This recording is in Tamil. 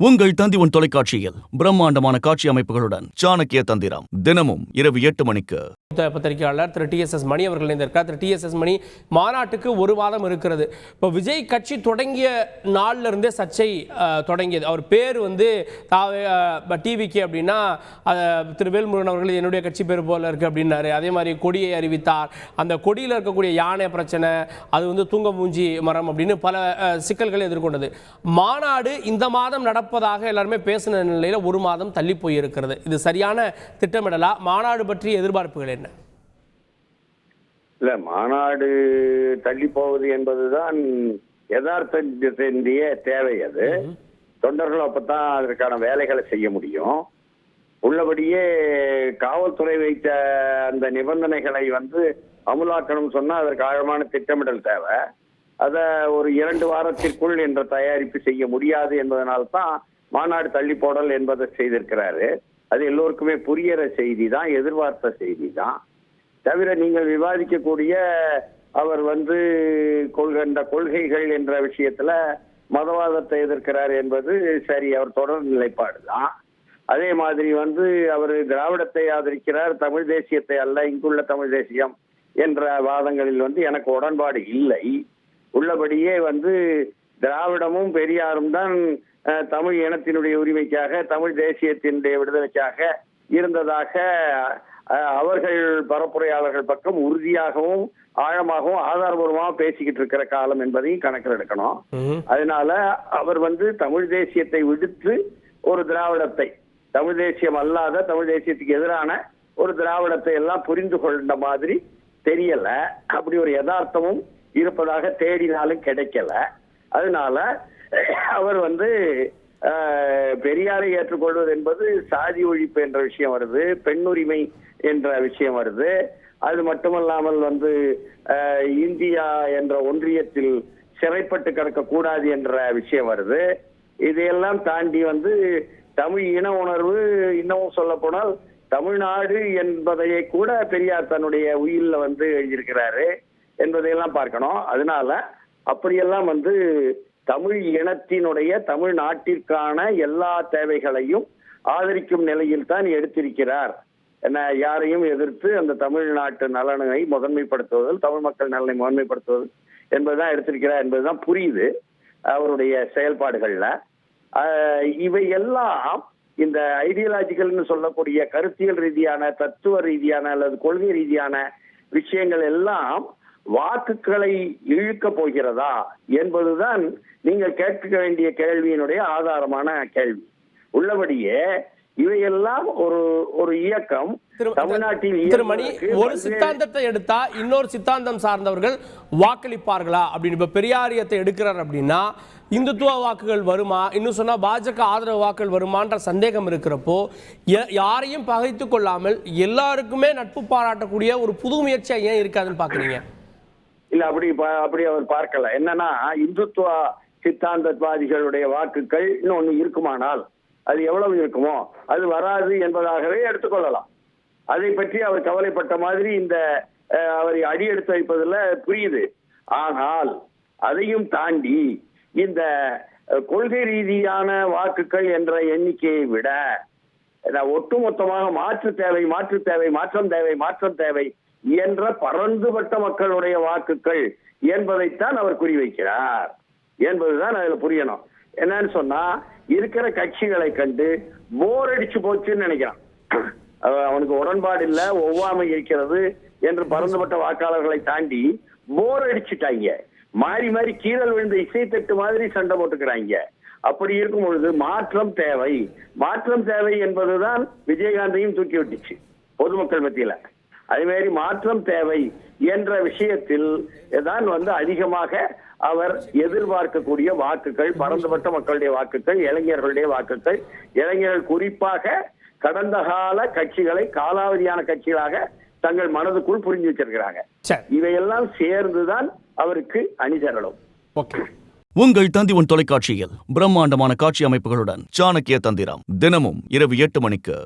உங்கள் தந்திவன் தொலைக்காட்சியில் பிரம்மாண்டமான காட்சி அமைப்புகளுடன் சாணக்கிய தந்திரம் தினமும் இரவு 8 மணிக்கு. பத்திரிகையாளர் திரு TSS மணி அவர்கள் இணைந்திருக்கார். திரு TSS மணி, மாநாட்டுக்கு ஒரு மாதம் இருக்கிறது. இப்போ விஜய் கட்சி தொடங்கிய நாள்ல இருந்தே சர்ச்சை தொடங்கியது. அவர் பேர் டிவிக்கு அப்படின்னா திரு வேல்முருகன் அவர்கள் என்னுடைய கட்சி பேர் போல இருக்கு அப்படின்னாரு. அதே மாதிரி கொடியை அறிவித்தார். அந்த கொடியில் இருக்கக்கூடிய யானை பிரச்சனை, அது தூங்க மூஞ்சி மரம் அப்படின்னு பல சிக்கல்களை எதிர்கொண்டது. மாநாடு இந்த மாதம் நடப்பதாக எல்லாருமே பேசின நிலையில ஒரு மாதம் தள்ளி போயிருக்கிறது. இது சரியான திட்டமிடலா? மாநாடு பற்றிய எதிர்பார்ப்புகள் என்ன? இல்ல, மாநாடு தள்ளி போவது என்பதுதான் யதார்த்தத்திய தேவை. அது தொண்டர்கள் அப்பதான் அதற்கான வேலைகளை செய்ய முடியும். உள்ளபடியே காவல்துறை வைத்த அந்த நிபந்தனைகளை அமுலாக்கணும் சொன்னா அதற்கு ஆழமான திட்டமிடல் தேவை. அத ஒரு 2 வாரத்திற்குள் என்ற தயாரிப்பு செய்ய முடியாது என்பதனால்தான் மாநாடு தள்ளி போடல் என்பதை செய்திருக்கிறாரு. அது எல்லோருக்குமே புரியற செய்தி தான், எதிர்பார்த்த செய்தி தான். தவிர நீங்கள் விவாதிக்கக்கூடிய அவர் இந்த கொள்கைகள் என்ற விஷயத்துல மதவாதத்தை எதிர்க்கிறார் என்பது சரி, அவர் தொடர் நிலைப்பாடு தான். அதே மாதிரி அவர் திராவிடத்தை ஆதரிக்கிறார், தமிழ் தேசியத்தை அல்ல, இங்குள்ள தமிழ் தேசியம் என்ற வாதங்களில் எனக்கு உடன்பாடு இல்லை. உள்ளபடியே திராவிடமும் பெரியாரும் தான் தமிழ் இனத்தினுடைய உரிமைக்காக, தமிழ் தேசியத்தினுடைய விடுதலைக்காக இருந்ததாக அவர்கள் பரப்புரையாளர்கள் பக்கம் உறுதியாகவும் ஆழமாகவும் ஆதாரபூர்வமாக பேசிக்கிட்டு இருக்கிற காலம் என்பதையும் கணக்கில் எடுக்கணும். அதனால அவர் தமிழ் தேசியத்தை விடுத்து ஒரு திராவிடத்தை, தமிழ் தேசியம் அல்லாத தமிழ் தேசியத்துக்கு எதிரான ஒரு திராவிடத்தை எல்லாம் புரிந்து கொண்ட மாதிரி தெரியல. அப்படி ஒரு யதார்த்தமும் இருப்பதாக தேடினாலும் கிடைக்கல. அதனால அவர் பெரியாரை ஏற்றுக்கொள்வது என்பது சாதி ஒழிப்பு என்ற விஷயம் வருது, பெண்ணுரிமை என்ற விஷயம் வருது. அது மட்டுமல்லாமல் இந்தியா என்ற ஒன்றியத்தில் சிறைப்பட்டு கிடக்க கூடாது என்ற விஷயம் வருது. இதையெல்லாம் தாண்டி தமிழ் இன உணர்வு, இன்னமும் சொல்ல போனால் தமிழ்நாடு என்பதையே கூட பெரியார் தன்னுடைய உயிரில எழுதியிருக்கிறாரு என்பதையெல்லாம் பார்க்கணும். அதனால அப்படியெல்லாம் தமிழ் இனத்தினுடைய தமிழ்நாட்டிற்கான எல்லா தேவைகளையும் ஆதரிக்கும் நிலையில் தான் எடுத்திருக்கிறார். யாரையும் எதிர்த்து அந்த தமிழ்நாட்டு நலனை முதன்மைப்படுத்துவதில், தமிழ் மக்கள் நலனை முதன்மைப்படுத்துவது என்பதுதான் எடுத்திருக்கிறார் என்பதுதான் புரியுது அவருடைய செயல்பாடுகள்ல. இவை எல்லாம் இந்த ஐடியாலஜிக்கல்னு சொல்லக்கூடிய கருத்தியல் ரீதியான, தத்துவ ரீதியான அல்லது கொள்கை ரீதியான விஷயங்கள் எல்லாம் வாக்குகளை இழுக்க போகிறதா என்பதுதான் நீங்கள் கேட்க வேண்டிய கேள்வியினுடைய ஆதாரமான கேள்வி. உள்ளபடியே இவையெல்லாம் ஒரு இயக்கம் தமிழ்நாட்டில். ஒரு சித்தாந்தத்தை எடுத்தா இன்னொரு சித்தாந்தம் சார்ந்தவர்கள் வாக்களிப்பார்களா அப்படின்னு இப்ப பெரியாரியத்தை எடுக்கிறார் அப்படின்னா இந்துத்துவ வாக்குகள் வருமா, இன்னும் சொன்னா பாஜக ஆதரவு வாக்குகள் வருமான்ற சந்தேகம் இருக்கிறப்போ யாரையும் பகைத்து கொள்ளாமல் எல்லாருக்குமே நட்பு பாராட்டக்கூடிய ஒரு புது முயற்சியா ஏன் இருக்காதுன்னு பாக்குறீங்க? இல்ல, அப்படி அவர் பார்க்கல. என்னன்னா, இந்துத்துவ சித்தாந்தவாதிகளுடைய வாக்குகள் இன்னொன்னு இருக்குமானால் அது எவ்வளவு இருக்குமோ அது வராது என்பதாகவே எடுத்துக்கொள்ளலாம். அதை பற்றி அவர் கவலைப்பட்ட மாதிரி இந்த அவரை அடி எடுத்து வைப்பதில் புரியுது. ஆனால் அதையும் தாண்டி இந்த கொள்கை ரீதியான வாக்குகள் என்ற எண்ணிக்கையை விட ஒட்டுமொத்தமாக மாற்றம் தேவை என்ற பரந்துபட்ட மக்களுடைய வாக்குகள் என்பதைத்தான் அவர் குறிவைக்கிறார் என்பதுதான் அதுல புரியணும். என்னன்னு சொன்னா, இருக்கிற கட்சிகளை கண்டு போர் அடிச்சு போச்சுன்னு நினைக்கிறான். அவனுக்கு உடன்பாடு இல்ல, ஒவ்வாமை இருக்கிறது என்று பரந்துபட்ட வாக்காளர்களை தாண்டி போர் அடிச்சுட்டாங்க. மாறி மாறி கீழல் விழுந்த இசைத்தட்டு மாதிரி சண்டை போட்டுக்கிறாங்க. அப்படி இருக்கும் பொழுது மாற்றம் தேவை என்பதுதான் விஜயகாந்தையும் தூக்கி விட்டுச்சு பொதுமக்கள் மத்தியில. அதே மாதிரி மாற்றம் தேவை என்ற விஷயத்தில் தான் அதிகமாக அவர் எதிர்பார்க்கக்கூடிய வாக்குகள், பரந்துபட்ட மக்களுடைய வாக்குகள், இளைஞர்களுடைய வாக்குகள். இளைஞர்கள் குறிப்பாக கடந்த கால கட்சிகளை காலாவதியான கட்சிகளாக தங்கள் மனதுக்குள் புரிஞ்சு வச்சிருக்கிறாங்க. இவையெல்லாம் சேர்ந்துதான் அவருக்கு அணிதரலும். உங்கள் தந்திவன் தொலைக்காட்சியில் பிரம்மாண்டமான காட்சி அமைப்புகளுடன் சாணக்கிய தந்திரம் தினமும் இரவு 8 மணிக்கு.